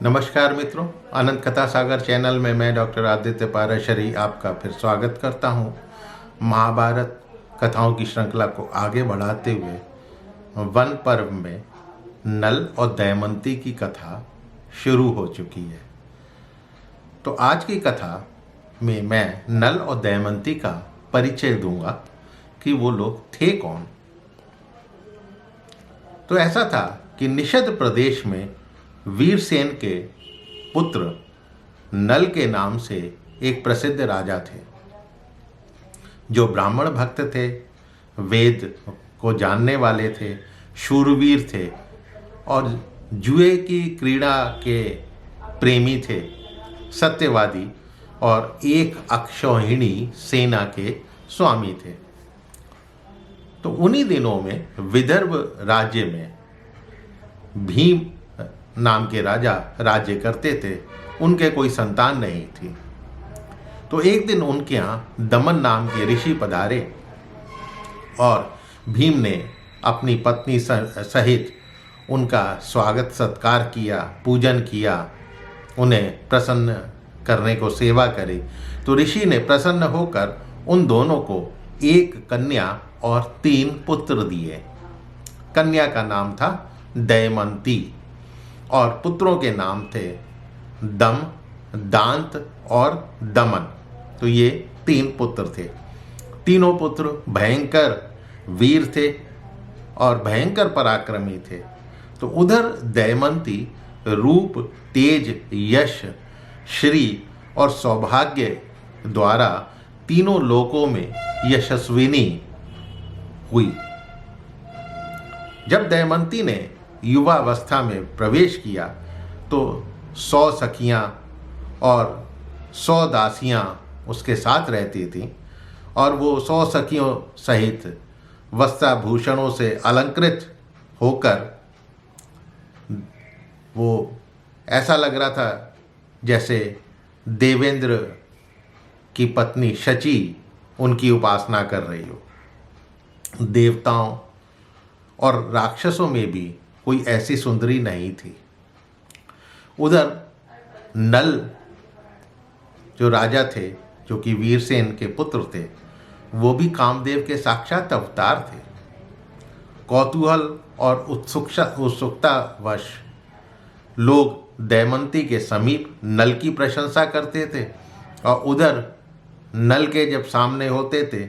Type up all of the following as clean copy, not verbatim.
नमस्कार मित्रों, अनंत कथा सागर चैनल में मैं डॉक्टर आदित्य पाराशरी आपका फिर स्वागत करता हूँ। महाभारत कथाओं की श्रृंखला को आगे बढ़ाते हुए वन पर्व में नल और दमयंती की कथा शुरू हो चुकी है। तो आज की कथा में मैं नल और दमयंती का परिचय दूंगा कि वो लोग थे कौन। तो ऐसा था कि निषद प्रदेश में वीरसेन के पुत्र नल के नाम से एक प्रसिद्ध राजा थे, जो ब्राह्मण भक्त थे, वेद को जानने वाले थे, शूरवीर थे और जुए की क्रीड़ा के प्रेमी थे, सत्यवादी और एक अक्षौहिणी सेना के स्वामी थे। तो उन्हीं दिनों में विदर्भ राज्य में भीम नाम के राजा राज्य करते थे। उनके कोई संतान नहीं थी। तो एक दिन उनके यहाँ दमन नाम के ऋषि पधारे और भीम ने अपनी पत्नी सहित उनका स्वागत सत्कार किया, पूजन किया, उन्हें प्रसन्न करने को सेवा करी। तो ऋषि ने प्रसन्न होकर उन दोनों को एक कन्या और 3 पुत्र दिए। कन्या का नाम था दमयंती और पुत्रों के नाम थे दम, दांत और दमन। तो ये 3 पुत्र थे। तीनों पुत्र भयंकर वीर थे और भयंकर पराक्रमी थे। तो उधर दमयंती रूप, तेज, यश, श्री और सौभाग्य द्वारा तीनों लोकों में यशस्विनी हुई। जब दमयंती ने युवावस्था में प्रवेश किया तो 100 सखियां और 100 दासियां उसके साथ रहती थीं और वो 100 सखियों सहित वस्त्राभूषणों से अलंकृत होकर वो ऐसा लग रहा था जैसे देवेंद्र की पत्नी शची उनकी उपासना कर रही हो। देवताओं और राक्षसों में भी कोई ऐसी सुंदरी नहीं थी। उधर नल जो राजा थे, जो कि वीरसेन के पुत्र थे, वो भी कामदेव के साक्षात अवतार थे। कौतूहल और उत्सुकतावश लोग दमयंती के समीप नल की प्रशंसा करते थे और उधर नल के जब सामने होते थे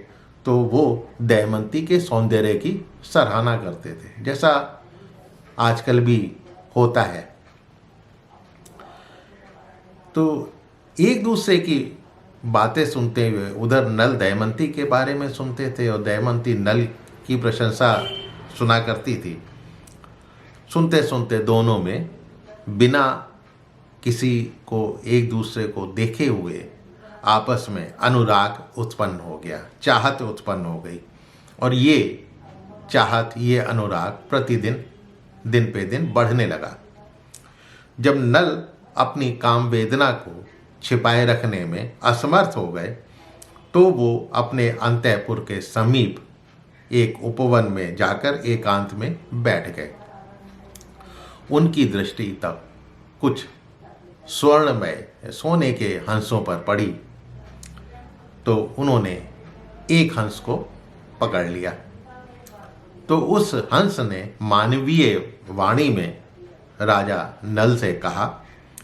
तो वो दमयंती के सौंदर्य की सराहना करते थे, जैसा आजकल भी होता है। तो एक दूसरे की बातें सुनते हुए उधर नल दमयंती के बारे में सुनते थे और दमयंती नल की प्रशंसा सुना करती थी। सुनते सुनते दोनों में बिना किसी को एक दूसरे को देखे हुए आपस में अनुराग उत्पन्न हो गया, चाहत उत्पन्न हो गई। और ये चाहत, ये अनुराग प्रतिदिन दिन पे दिन बढ़ने लगा। जब नल अपनी काम वेदना को छिपाए रखने में असमर्थ हो गए तो वो अपने अंतःपुर के समीप एक उपवन में जाकर एकांत में बैठ गए। उनकी दृष्टि तब कुछ स्वर्णमय सोने के हंसों पर पड़ी तो उन्होंने एक हंस को पकड़ लिया। तो उस हंस ने मानवीय वाणी में राजा नल से कहा,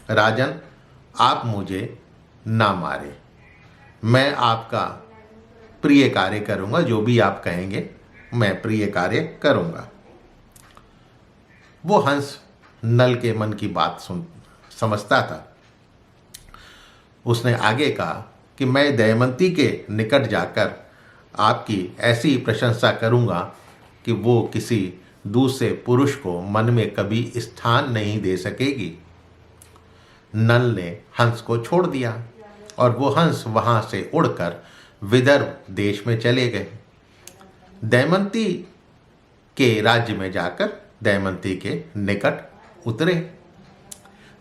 राजन, आप मुझे ना मारे, मैं आपका प्रिय कार्य करूंगा, जो भी आप कहेंगे मैं प्रिय कार्य करूंगा। वो हंस नल के मन की बात समझता था। उसने आगे कहा कि मैं दमयंती के निकट जाकर आपकी ऐसी प्रशंसा करूंगा कि वो किसी दूसरे पुरुष को मन में कभी स्थान नहीं दे सकेगी। नल ने हंस को छोड़ दिया और वो हंस वहां से उड़कर विदर्भ देश में चले गए। दमयंती के राज्य में जाकर दमयंती के निकट उतरे।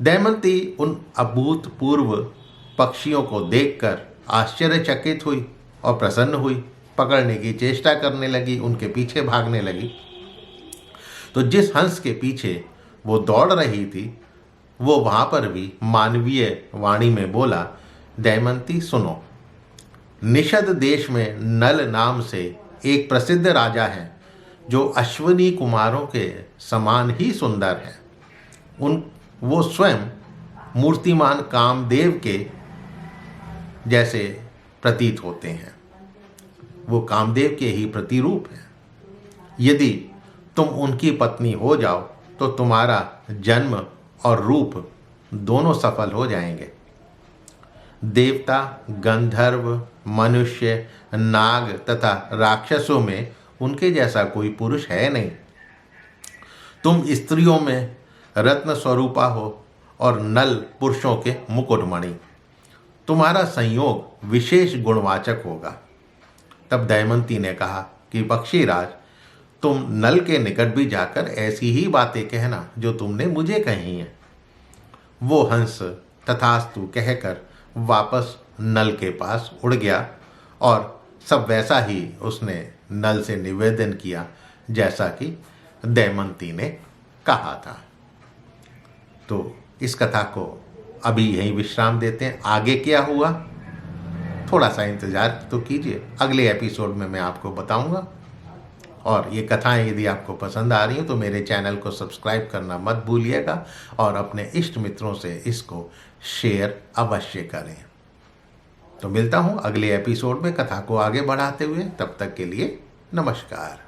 दमयंती उन अभूतपूर्व पक्षियों को देखकर आश्चर्यचकित हुई और प्रसन्न हुई, पकड़ने की चेष्टा करने लगी, उनके पीछे भागने लगी। तो जिस हंस के पीछे वो दौड़ रही थी वो वहाँ पर भी मानवीय वाणी में बोला, दमयंती सुनो, निषद देश में नल नाम से एक प्रसिद्ध राजा है जो अश्विनी कुमारों के समान ही सुंदर है। वो स्वयं मूर्तिमान कामदेव के जैसे प्रतीत होते हैं। वो कामदेव के ही प्रतिरूप हैं। यदि तुम उनकी पत्नी हो जाओ तो तुम्हारा जन्म और रूप दोनों सफल हो जाएंगे। देवता, गंधर्व, मनुष्य, नाग तथा राक्षसों में उनके जैसा कोई पुरुष है नहीं। तुम स्त्रियों में रत्न स्वरूपा हो और नल पुरुषों के मुकुटमणि। तुम्हारा संयोग विशेष गुणवाचक होगा। तब दमयंती ने कहा कि पक्षीराज, तुम नल के निकट भी जाकर ऐसी ही बातें कहना जो तुमने मुझे कही हैं। वो हंस तथास्तु कहकर वापस नल के पास उड़ गया और सब वैसा ही उसने नल से निवेदन किया जैसा कि दमयंती ने कहा था। तो इस कथा को अभी यहीं विश्राम देते हैं। आगे क्या हुआ थोड़ा सा इंतज़ार तो कीजिए, अगले एपिसोड में मैं आपको बताऊंगा। और ये कथाएं यदि आपको पसंद आ रही हैं तो मेरे चैनल को सब्सक्राइब करना मत भूलिएगा और अपने इष्ट मित्रों से इसको शेयर अवश्य करें। तो मिलता हूँ अगले एपिसोड में कथा को आगे बढ़ाते हुए। तब तक के लिए नमस्कार।